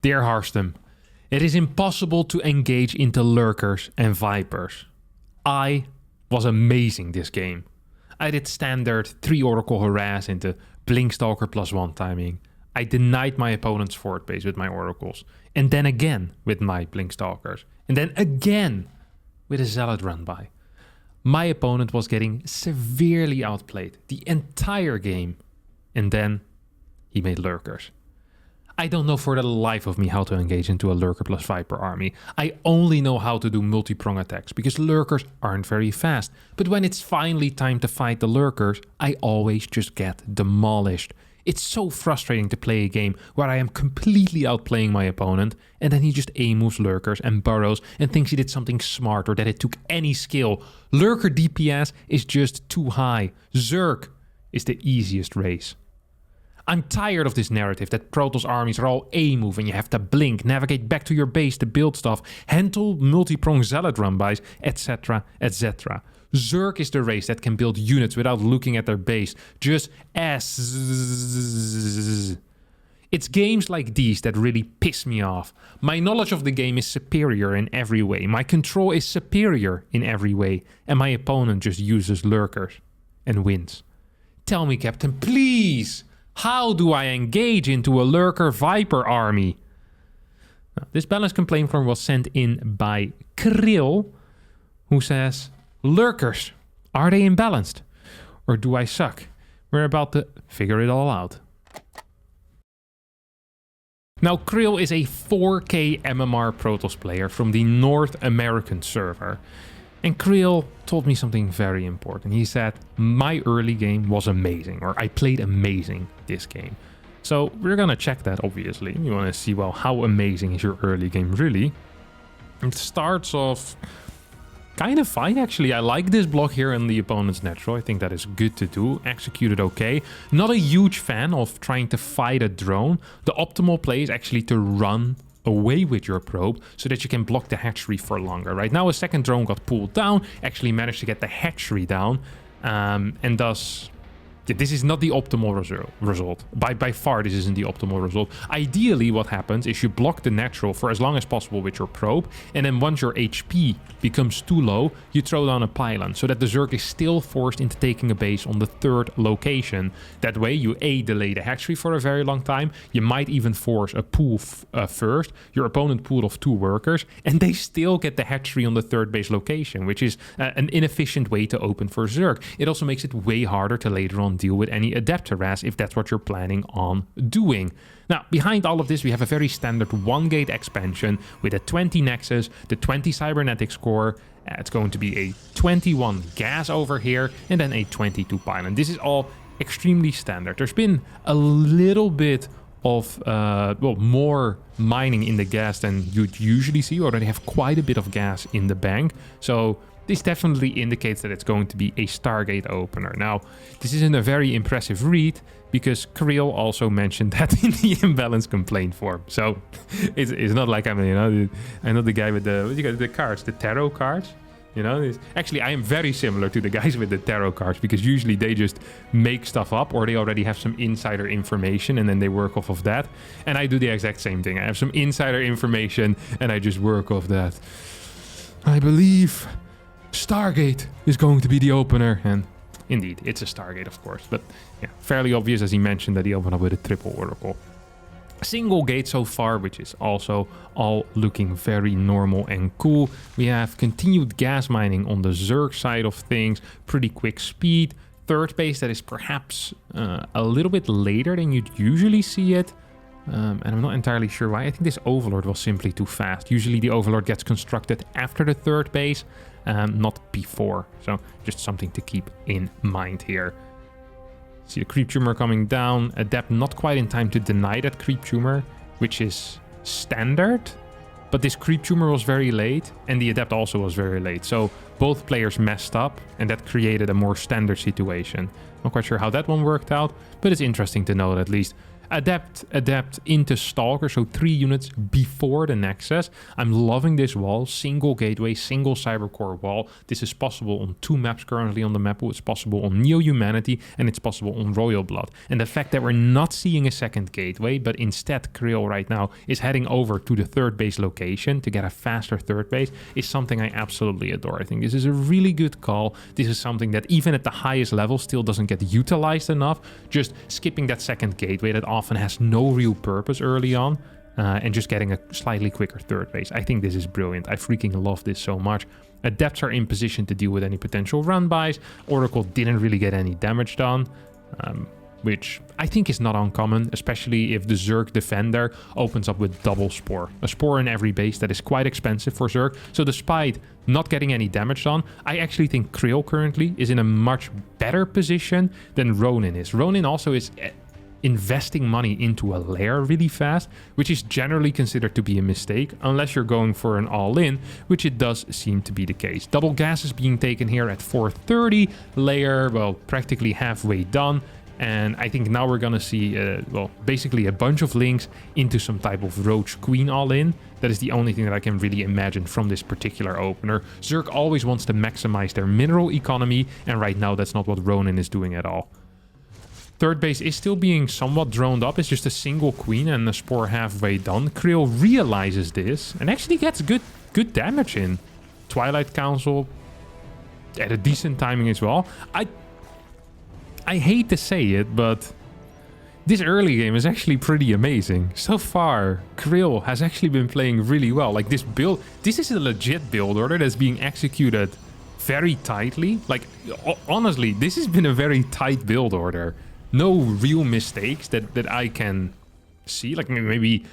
Dear Harstem, it is impossible to engage into Lurkers and Vipers. I was amazing this game. I did standard 3 Oracle Harass into Blinkstalker +1 timing. I denied my opponent's forward base with my Oracles. And then again with my Blinkstalkers. And then again with a Zealot run by. My opponent was getting severely outplayed the entire game. And then he made Lurkers. I don't know for the life of me how to engage into a Lurker plus Viper army. I only know how to do multi-prong attacks because Lurkers aren't very fast. But when it's finally time to fight the Lurkers, I always just get demolished. It's so frustrating to play a game where I am completely outplaying my opponent and then he just A-moves Lurkers and burrows and thinks he did something smart or that it took any skill. Lurker DPS is just too high. Zerg is the easiest race. I'm tired of this narrative that Protoss armies are all A-move and you have to blink, navigate back to your base to build stuff, handle multi-prong Zealot run-bys, etc, etc. Zerg is the race that can build units without looking at their base, just S. It's games like these that really piss me off. My knowledge of the game is superior in every way, my control is superior in every way, and my opponent just uses Lurkers and wins. Tell me, Captain, please! How do I engage into a Lurker Viper army? Now, this balanced complaint form was sent in by Krill, who says, Lurkers, are they imbalanced? Or do I suck? We're about to figure it all out. Now, Krill is a 4K MMR Protoss player from the North American server. And Krill told me something very important. He said, my early game was amazing, or I played amazing this game. So we're gonna check that, obviously. You wanna see, well, how amazing is your early game really? It starts off kind of fine, actually. I like this block here in the opponent's natural. I think that is good to do. Executed okay. Not a huge fan of trying to fight a drone. The optimal play is actually to run away with your probe so that you can block the hatchery for longer. Right now a second drone got pulled down, actually managed to get the hatchery down, and thus this is not the optimal result. By far this isn't the optimal result. Ideally what happens is you block the natural for as long as possible with your probe, and then once your HP becomes too low, you throw down a pylon so that the Zerg is still forced into taking a base on the 3rd location. That way you delay the hatchery for a very long time, you might even force a pull first, your opponent pulled off 2 workers, and they still get the hatchery on the 3rd base location, which is an inefficient way to open for Zerg. It also makes it way harder to later on deal with any adept harass if that's what you're planning on doing. Now, behind all of this, we have a very standard 1-gate expansion with a 20 Nexus, the 20 Cybernetics core. It's going to be a 21 gas over here, and then a 22 pylon. This is all extremely standard. There's been a little bit of, more mining in the gas than you'd usually see. You already have quite a bit of gas in the bank. So this definitely indicates that it's going to be a Stargate opener. Now, this isn't a very impressive read because Krill also mentioned that in the imbalanced complaint form. So it's not like I'm not the guy with the cards, the tarot cards. You know, actually, I am very similar to the guys with the tarot cards because usually they just make stuff up or they already have some insider information and then they work off of that. And I do the exact same thing. I have some insider information and I just work off that. I believe Stargate is going to be the opener, and indeed, it's a Stargate, of course, but yeah, fairly obvious as he mentioned that he opened up with a triple Oracle. Single gate so far, which is also all looking very normal and cool. We have continued gas mining on the Zerg side of things, pretty quick speed. 3rd base that is perhaps a little bit later than you'd usually see it. And I'm not entirely sure why. I think this Overlord was simply too fast. Usually the Overlord gets constructed after the 3rd base, not before. So just something to keep in mind here. See the Creep Tumor coming down. Adept not quite in time to deny that Creep Tumor, which is standard. But this Creep Tumor was very late, and the Adept also was very late. So both players messed up, and that created a more standard situation. Not quite sure how that one worked out, but it's interesting to know that at least Adept into Stalker, so 3 units before the Nexus. I'm loving this wall. Single gateway, single cybercore wall. This is possible on 2 maps currently on the map. It's possible on Neo-Humanity, and it's possible on Royal Blood. And the fact that we're not seeing a second gateway, but instead Krill right now is heading over to the 3rd base location to get a faster 3rd base is something I absolutely adore. I think this is a really good call. This is something that even at the highest level still doesn't get utilized enough. Just skipping that second gateway that often has no real purpose early on, and just getting a slightly quicker 3rd base. I think this is brilliant. I freaking love this so much. Adepts are in position to deal with any potential run-bys. Oracle didn't really get any damage done, which I think is not uncommon, especially if the Zerg defender opens up with double Spore. A Spore in every base, that is quite expensive for Zerg. So despite not getting any damage done, I actually think Krill currently is in a much better position than Ronin is. Ronin also is investing money into a lair really fast, which is generally considered to be a mistake unless you're going for an all-in, which it does seem to be the case. Double gas is being taken here at 430, lair, well, practically halfway done. And I think now we're gonna see, well, basically a bunch of links into some type of Roach Queen all-in. That is the only thing that I can really imagine from this particular opener. Zerg always wants to maximize their mineral economy, and right now that's not what Ronin is doing at all. 3rd base is still being somewhat droned up. It's just a single queen and a Spore halfway done. Krill realizes this and actually gets good damage in. Twilight Council at a decent timing as well. I hate to say it, but this early game is actually pretty amazing. So far, Krill has actually been playing really well. Like this build, this is a legit build order that's being executed very tightly. Like honestly, this has been a very tight build order. No real mistakes that I can see. Like maybe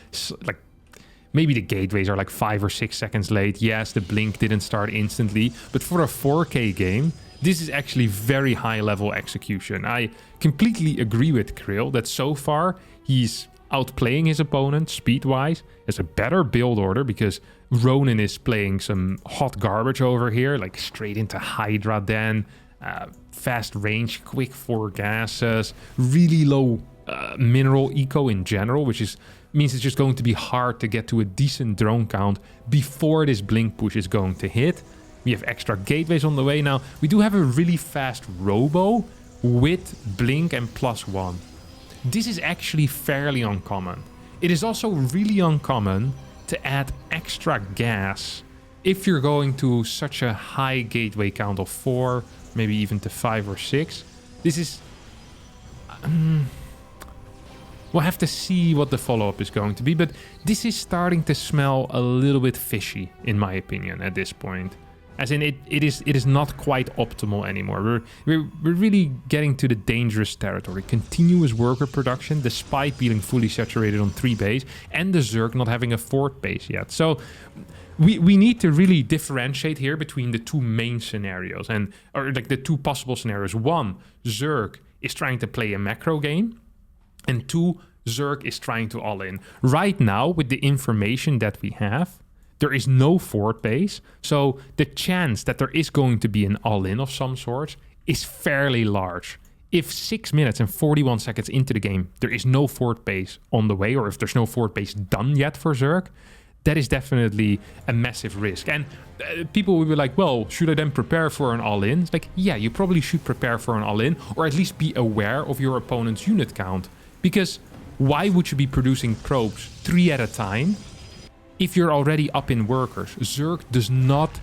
the gateways are like 5 or 6 seconds late. Yes, the blink didn't start instantly, but for a 4K game, this is actually very high level execution. I completely agree with Krill that so far he's outplaying his opponent speed-wise. It's a better build order because Ronin is playing some hot garbage over here, like straight into Hydra Den. Fast range, quick 4 gases, really low mineral eco in general, which means it's just going to be hard to get to a decent drone count before this blink push is going to hit. We have extra gateways on the way now. We do have a really fast robo with blink and +1. This is actually fairly uncommon. It is also really uncommon to add extra gas if you're going to such a high gateway count of 4, maybe even to 5 or 6. This is... we'll have to see what the follow-up is going to be, but this is starting to smell a little bit fishy, in my opinion, at this point. As in, it is not quite optimal anymore. We're really getting to the dangerous territory. Continuous worker production, despite being fully saturated on 3 base, and the Zerg not having a 4th base yet. So we need to really differentiate here between the 2 main scenarios, or like the 2 possible scenarios. 1, Zerg is trying to play a macro game, and 2, Zerg is trying to all-in. Right now, with the information that we have, there is no 4th base, so the chance that there is going to be an all-in of some sort is fairly large. If 6 minutes and 41 seconds into the game, there is no 4th base on the way, or if there's no 4th base done yet for Zerg, that is definitely a massive risk. And people will be like, well, should I then prepare for an all-in? It's like, yeah, you probably should prepare for an all-in, or at least be aware of your opponent's unit count. Because why would you be producing probes 3 at a time if you're already up in workers? Zerg does not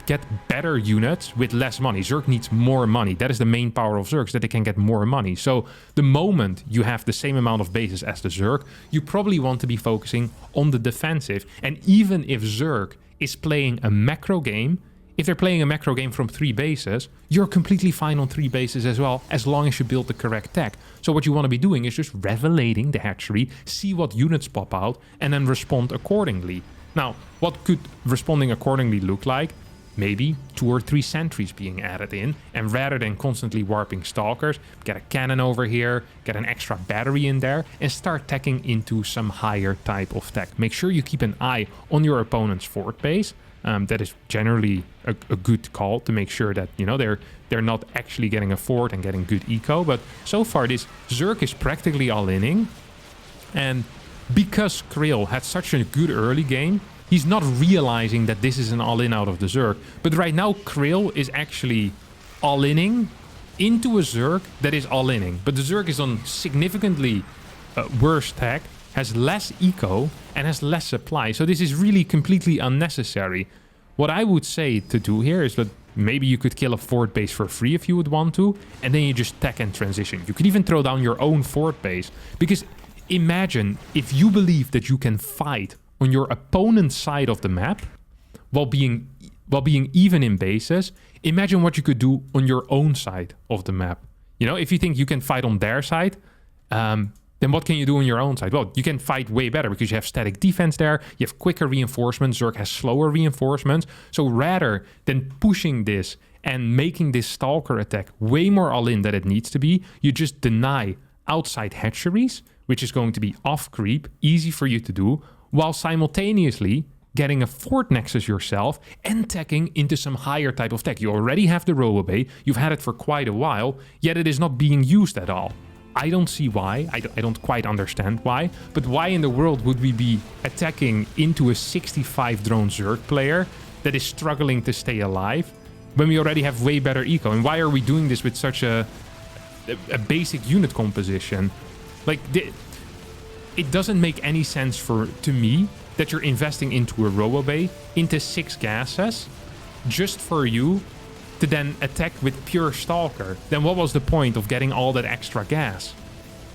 get better units with less money. Zerg needs more money. That is the main power of Zerg, that they can get more money. So the moment you have the same amount of bases as the Zerg, you probably want to be focusing on the defensive. And even if Zerg is playing a macro game, if they're playing a macro game from 3 bases, you're completely fine on 3 bases as well, as long as you build the correct tech. So what you want to be doing is just revelating the hatchery, see what units pop out, and then respond accordingly. Now, what could responding accordingly look like? Maybe 2 or 3 sentries being added in, and rather than constantly warping stalkers, get a cannon over here, get an extra battery in there, and start teching into some higher type of tech. Make sure you keep an eye on your opponent's 4th base, That is generally a good call to make sure that, you know, they're not actually getting a fort and getting good eco. But so far, this Zerg is practically all-inning. And because Krill had such a good early game, he's not realizing that this is an all-in out of the Zerg. But right now, Krill is actually all-inning into a Zerg that is all-inning. But the Zerg is on significantly worse tech, has less eco, and has less supply. So this is really completely unnecessary. What I would say to do here is that maybe you could kill a fort base for free if you would want to, and then you just tech and transition. You could even throw down your own fort base. Because imagine if you believe that you can fight on your opponent's side of the map while being even in bases, imagine what you could do on your own side of the map. You know, if you think you can fight on their side, then what can you do on your own side? Well, you can fight way better because you have static defense there, you have quicker reinforcements, Zerg has slower reinforcements. So rather than pushing this and making this Stalker attack way more all-in than it needs to be, you just deny outside hatcheries, which is going to be off creep, easy for you to do, while simultaneously getting a fort nexus yourself and teching into some higher type of tech. You already have the Robobay, you've had it for quite a while, yet it is not being used at all. I don't see why, I don't quite understand why, but why in the world would we be attacking into a 65 drone Zerg player that is struggling to stay alive when we already have way better eco? And why are we doing this with such a basic unit composition? Like, it doesn't make any sense to me that you're investing into a Robobay, into 6 gases, just for you to then attack with pure Stalker. Then what was the point of getting all that extra gas?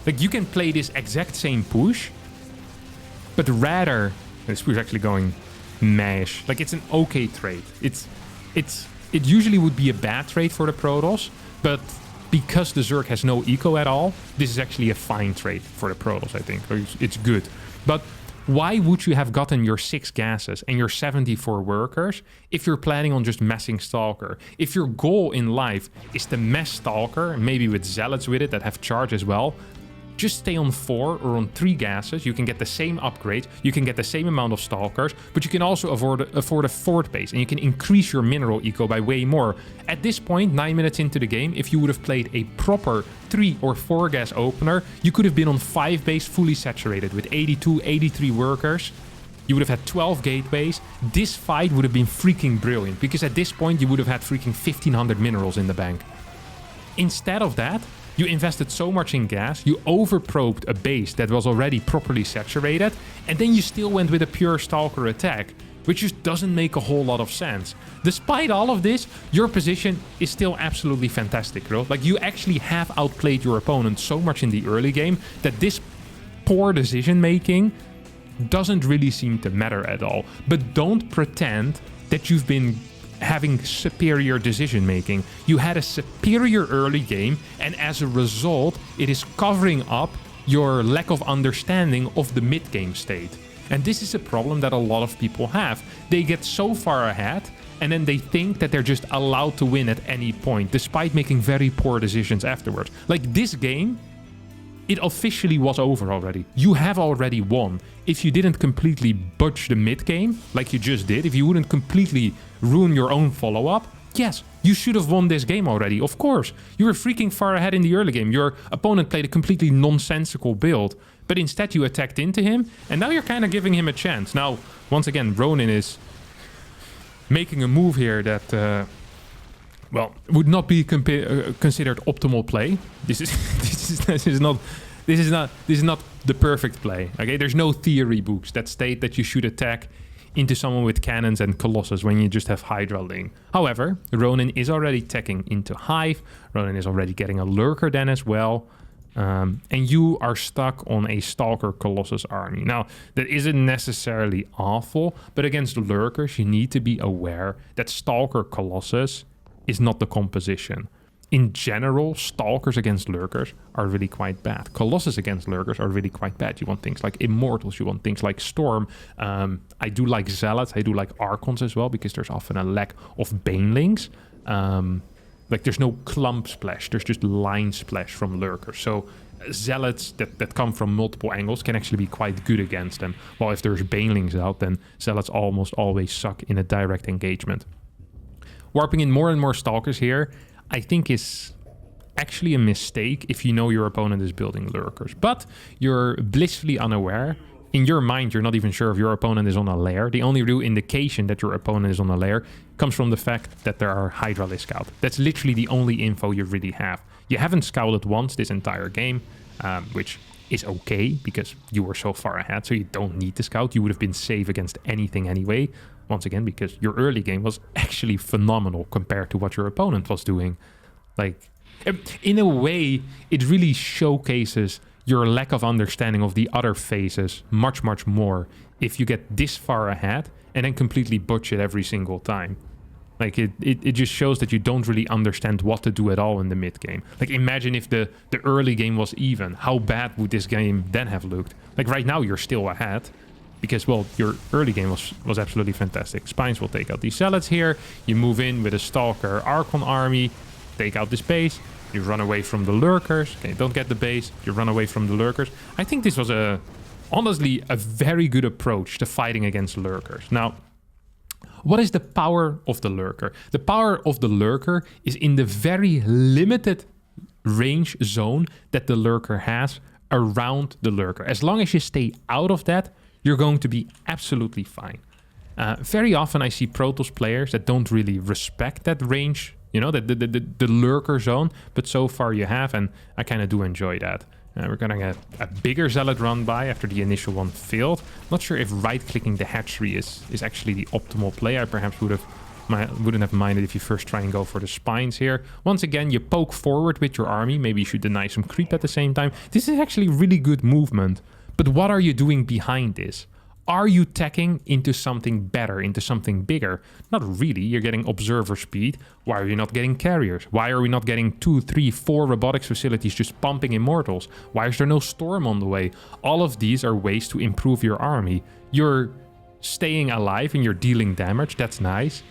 Like, you can play this exact same push, but rather... This push is actually going mash. Like, it's an okay trade. It usually would be a bad trade for the Protoss, but because the Zerg has no eco at all, this is actually a fine trade for the Protoss, I think. It's good. But why would you have gotten your 6 gases and your 74 workers if you're planning on just messing Stalker? If your goal in life is to mess Stalker, maybe with Zealots with it that have charge as well, just stay on 4 or on 3 gases. You can get the same upgrade, you can get the same amount of Stalkers, but you can also afford a fort base, and you can increase your mineral eco by way more. At this point, 9 minutes into the game, if you would have played a proper 3 or 4 gas opener, you could have been on 5 base fully saturated with 82, 83 workers. You would have had 12 gateways. This fight would have been freaking brilliant, because at this point you would have had freaking 1500 minerals in the bank. Instead of that, you invested so much in gas, you overprobed a base that was already properly saturated, and then you still went with a pure Stalker attack, which just doesn't make a whole lot of sense. Despite all of this, your position is still absolutely fantastic, bro. Like, you actually have outplayed your opponent so much in the early game that this poor decision making doesn't really seem to matter at all. But don't pretend that you've been having superior decision making. You had a superior early game, and as a result, it is covering up your lack of understanding of the mid game state. And this is a problem that a lot of people have. They get so far ahead, and then they think that they're just allowed to win at any point, despite making very poor decisions afterwards. Like, this game, it officially was over already. You have already won. If you didn't completely butch the mid game, like you just did, if you wouldn't completely ruin your own follow-up, yes, you should have won this game already, of course. You were freaking far ahead in the early game. Your opponent played a completely nonsensical build, but instead you attacked into him, and now you're kind of giving him a chance. Now, once again, Ronin is making a move here that... well, would not be considered optimal play. This is not the perfect play. Okay, there's no theory books that state that you should attack into someone with cannons and Colossus when you just have Hydra Ling. However, Ronin is already teching into Hive. Ronin is already getting a Lurker then as well. And you are stuck on a Stalker Colossus army. Now, that isn't necessarily awful, but against the Lurkers, you need to be aware that Stalker Colossus is not the composition. In general, Stalkers against Lurkers are really quite bad. Colossus against Lurkers are really quite bad. You want things like Immortals, you want things like Storm. I do like Zealots, I do like Archons as well, because there's often a lack of Banelings. Like, there's no clump splash, there's just line splash from Lurkers. So Zealots that come from multiple angles can actually be quite good against them. While if there's banelings out, then Zealots almost always suck in a direct engagement. Warping in more and more Stalkers here, I think is actually a mistake if you know your opponent is building Lurkers. But you're blissfully unaware. In your mind, you're not even sure if your opponent is on a lair. The only real indication that your opponent is on a lair comes from the fact that there are Hydralisk out. That's literally the only info you really have. You haven't scouted once this entire game, which is okay because you were so far ahead, so you don't need to scout. You would have been safe against anything anyway. Once again, because your early game was actually phenomenal compared to what your opponent was doing. Like, in a way, it really showcases your lack of understanding of the other phases much, much more if you get this far ahead and then completely butch it every single time. Like, it just shows that you don't really understand what to do at all in the mid game. Like, imagine if the early game was even. How bad would this game then have looked? Like, right now you're still ahead. Because, well, your early game was absolutely fantastic. Spines will take out these Zealots here. You move in with a Stalker Archon army. Take out this base. You run away from the Lurkers. Okay, don't get the base. You run away from the Lurkers. I think this was honestly a very good approach to fighting against Lurkers. Now, what is the power of the Lurker? The power of the Lurker is in the very limited range zone that the Lurker has around the Lurker. As long as you stay out of that, you're going to be absolutely fine. Very often I see Protoss players that don't really respect that range, you know, the Lurker zone, but so far you have, and I kind of do enjoy that. We're gonna get a bigger Zealot run by after the initial one failed. Not sure if right-clicking the hatchery is actually the optimal play. I perhaps wouldn't have minded if you first try and go for the spines here. Once again, you poke forward with your army. Maybe you should deny some creep at the same time. This is actually really good movement. But what are you doing behind this? Are you teching into something better, into something bigger? Not really. You're getting observer speed. Why are you not getting carriers? Why are we not getting 2, 3, 4 robotics facilities just pumping immortals? Why is there no storm on the way? All of these are ways to improve your army. You're staying alive and you're dealing damage. That's nice.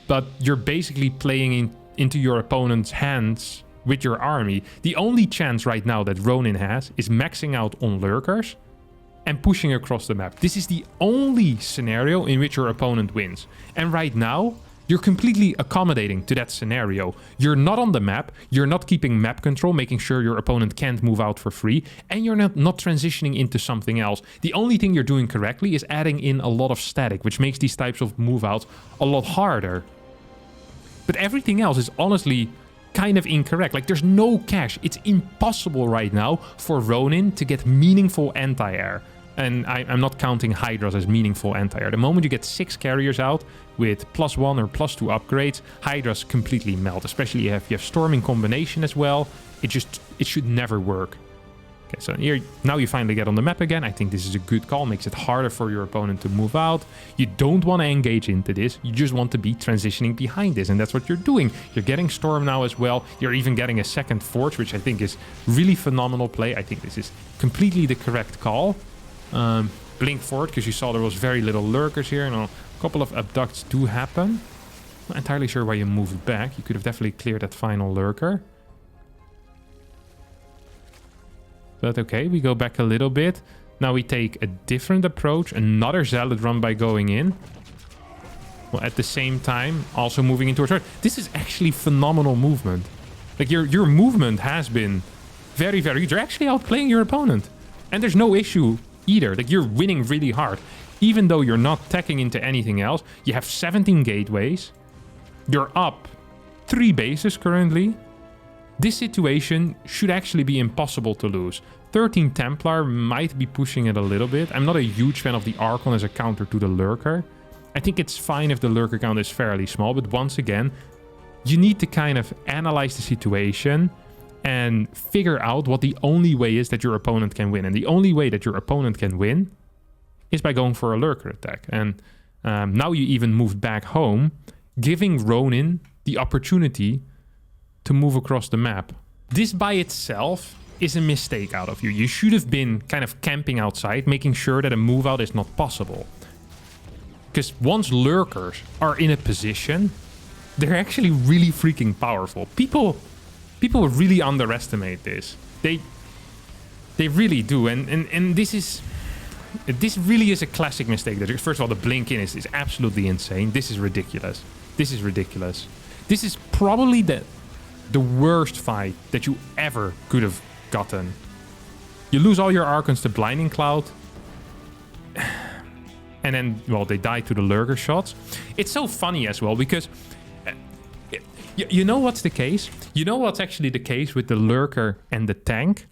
But you're basically playing into your opponent's hands with your army. The only chance right now that Ronin has is maxing out on Lurkers and pushing across the map. This is the only scenario in which your opponent wins. And right now, you're completely accommodating to that scenario. You're not on the map, you're not keeping map control, making sure your opponent can't move out for free, and you're not transitioning into something else. The only thing you're doing correctly is adding in a lot of static, which makes these types of move outs a lot harder. But everything else is honestly kind of incorrect. Like, there's no cache. It's impossible right now for Ronin to get meaningful anti-air. And I'm not counting Hydras as meaningful anti-air. The moment you get 6 carriers out with +1 or +2 upgrades, Hydras completely melt. Especially if you have Storming combination as well. It should never work. Okay, so here, now you finally get on the map again. I think this is a good call. Makes it harder for your opponent to move out. You don't want to engage into this. You just want to be transitioning behind this. And that's what you're doing. You're getting Storm now as well. You're even getting a second Forge, which I think is really phenomenal play. I think this is completely the correct call. Blink forward, because you saw there was very little Lurkers here. And a couple of abducts do happen. Not entirely sure why you moved back. You could have definitely cleared that final Lurker. But okay, we go back a little bit. Now we take a different approach. Another Zealot run by going in. Well, at the same time, also moving into a turret. This is actually phenomenal movement. Like, your movement has been very, very good. You're actually outplaying your opponent. And there's no issue either. Like, you're winning really hard. Even though you're not teching into anything else. You have 17 gateways. You're up 3 bases currently. This situation should actually be impossible to lose. 13 Templar might be pushing it a little bit. I'm not a huge fan of the Archon as a counter to the Lurker. I think it's fine if the Lurker count is fairly small, but once again, you need to kind of analyze the situation and figure out what the only way is that your opponent can win. And the only way that your opponent can win is by going for a Lurker attack. And now you even moved back home, giving Ronin the opportunity to move across the map. This by itself is a mistake out of you. You should have been kind of camping outside, making sure that a move out is not possible. Because once Lurkers are in a position, they're actually really freaking powerful. People really underestimate this. They really do. And this really is a classic mistake. That first of all, the blink in is absolutely insane. This is ridiculous. This is probably the worst fight that you ever could have gotten. You lose all your Archons to Blinding Cloud. And then, well, they die to the Lurker shots. It's so funny as well because... You know what's the case? You know what's actually the case with the Lurker and the tank?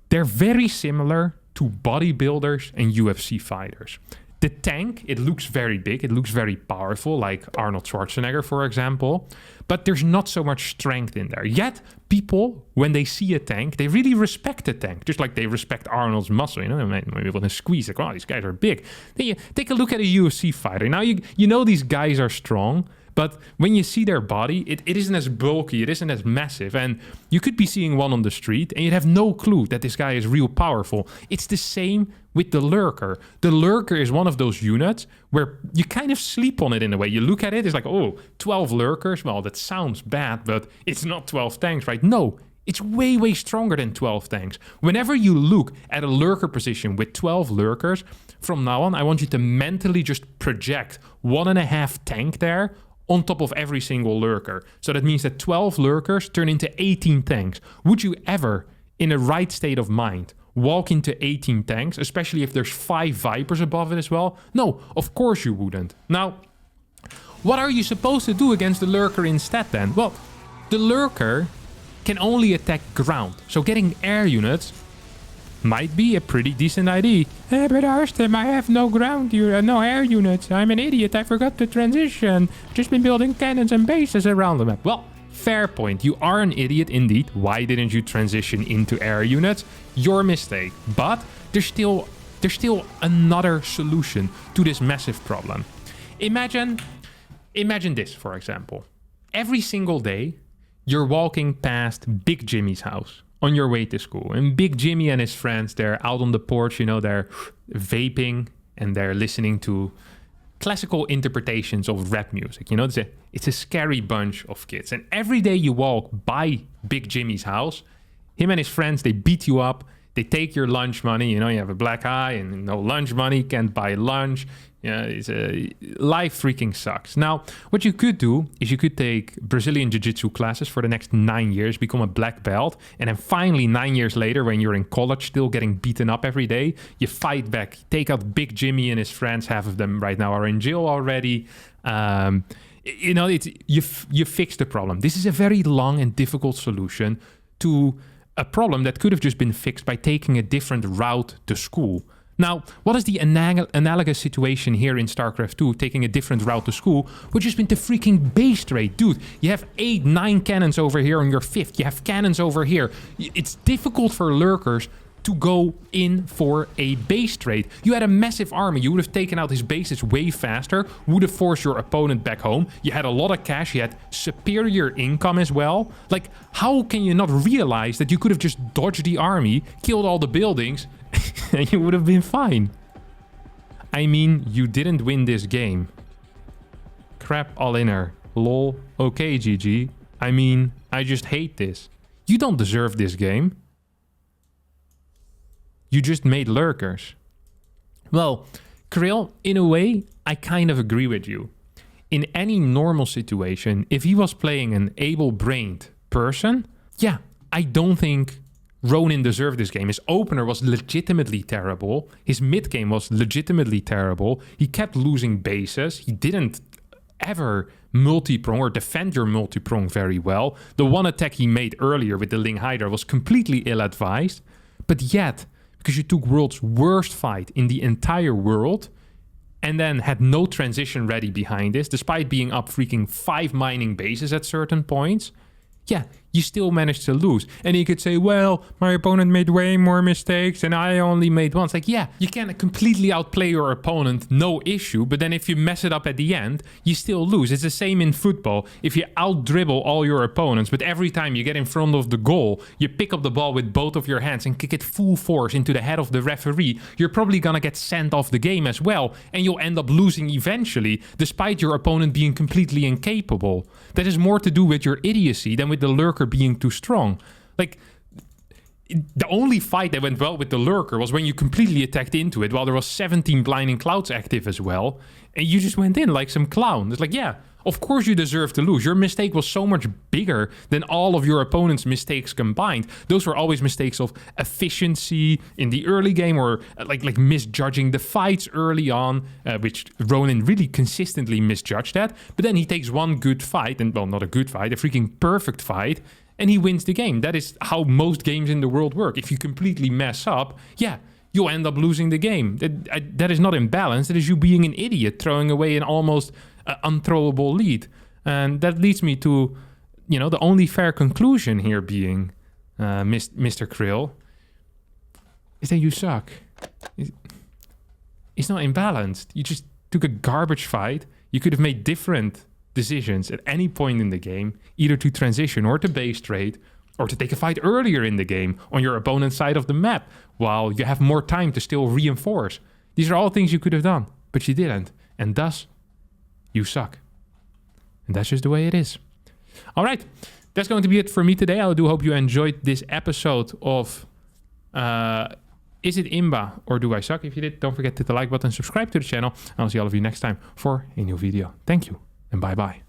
They're very similar to bodybuilders and UFC fighters. The tank, it looks very big, it looks very powerful, like Arnold Schwarzenegger, for example, but there's not so much strength in there. Yet, people, when they see a tank, they really respect the tank, just like they respect Arnold's muscle, you know, maybe want to squeeze, like, wow, these guys are big. Then you take a look at a UFC fighter. Now, you know these guys are strong, but when you see their body, it isn't as bulky, it isn't as massive. And you could be seeing one on the street and you'd have no clue that this guy is real powerful. It's the same with the Lurker. The Lurker is one of those units where you kind of sleep on it in a way. You look at it, it's like, oh, 12 Lurkers. Well, that sounds bad, but it's not 12 tanks, right? No, it's way, way stronger than 12 tanks. Whenever you look at a Lurker position with 12 Lurkers, from now on, I want you to mentally just project 1.5 tank there on top of every single Lurker. So that means that 12 Lurkers turn into 18 tanks. Would you ever, in a right state of mind, walk into 18 tanks, especially if there's 5 Vipers above it as well? No, of course you wouldn't. Now, what are you supposed to do against the Lurker instead then? Well, the Lurker can only attack ground. So getting air units might be a pretty decent idea. But Harstem, I have no no air units. I'm an idiot. I forgot to transition. Just been building cannons and bases around the map. Well, fair point. You are an idiot indeed. Why didn't you transition into air units? Your mistake. But there's still another solution to this massive problem. Imagine this, for example. Every single day, you're walking past Big Jimmy's house on your way to school. And Big Jimmy and his friends, they're out on the porch, you know, they're vaping and they're listening to classical interpretations of rap music. You know, it's a scary bunch of kids. And every day you walk by Big Jimmy's house, him and his friends, they beat you up. They take your lunch money. You know, you have a black eye and no lunch money, can't buy lunch. Yeah, life freaking sucks. Now, what you could do is you could take Brazilian Jiu-Jitsu classes for the next 9 years, become a black belt, and then finally 9 years later, when you're in college still getting beaten up every day, you fight back, take out Big Jimmy and his friends. Half of them right now are in jail already. You know, you fix the problem. This is a very long and difficult solution to a problem that could have just been fixed by taking a different route to school. Now, what is the analogous situation here in StarCraft 2, taking a different route to school, which has been the freaking base trade? Dude, you have 8, 9 cannons over here on your 5th. You have cannons over here. It's difficult for Lurkers to go in for a base trade. You had a massive army. You would have taken out his bases way faster, would have forced your opponent back home. You had a lot of cash. You had superior income as well. Like, how can you not realize that you could have just dodged the army, killed all the buildings, and you would have been fine? I mean, you didn't win this game. Crap all in her. Lol. Okay, GG. I mean, I just hate this. You don't deserve this game. You just made Lurkers. Well, Krill, in a way, I kind of agree with you. In any normal situation, if he was playing an able-brained person, yeah, I don't think Ronin deserved this game. His opener was legitimately terrible. His mid game was legitimately terrible. He kept losing bases. He didn't ever multi-prong or defend your multi-prong very well. The one attack he made earlier with the Ling Hydra was completely ill-advised. But yet, because you took world's worst fight in the entire world and then had no transition ready behind this, despite being up freaking 5 mining bases at certain points, yeah, you still managed to lose. And you could say, well, my opponent made way more mistakes and I only made one. It's like, yeah, you can completely outplay your opponent, no issue. But then if you mess it up at the end, you still lose. It's the same in football. If you out-dribble all your opponents, but every time you get in front of the goal, you pick up the ball with both of your hands and kick it full force into the head of the referee, you're probably gonna get sent off the game as well. And you'll end up losing eventually, despite your opponent being completely incapable. That is more to do with your idiocy than with the Lurker being too strong. Like, the only fight that went well with the Lurker was when you completely attacked into it while there was 17 Blinding Clouds active as well. And you just went in like some clown. It's like, yeah, of course you deserve to lose. Your mistake was so much bigger than all of your opponent's mistakes combined. Those were always mistakes of efficiency in the early game or like misjudging the fights early on, which Ronin really consistently misjudged that. But then he takes one good fight, and well, not a good fight, a freaking perfect fight, and he wins the game. That is how most games in the world work. If you completely mess up, yeah, you'll end up losing the game. That is not imbalance. That is you being an idiot, throwing away an almost unthrowable lead. And that leads me to, you know, the only fair conclusion here being, Mr. Krill, is that you suck. It's not imbalanced. You just took a garbage fight. You could have made different decisions at any point in the game, either to transition or to base trade, or to take a fight earlier in the game on your opponent's side of the map, while you have more time to still reinforce. These are all things you could have done, but you didn't. And thus, you suck. And that's just the way it is. All right, that's going to be it for me today. I do hope you enjoyed this episode of Is It Imba or Do I Suck? If you did, don't forget to hit the like button, subscribe to the channel, and I'll see all of you next time for a new video. Thank you, and bye-bye.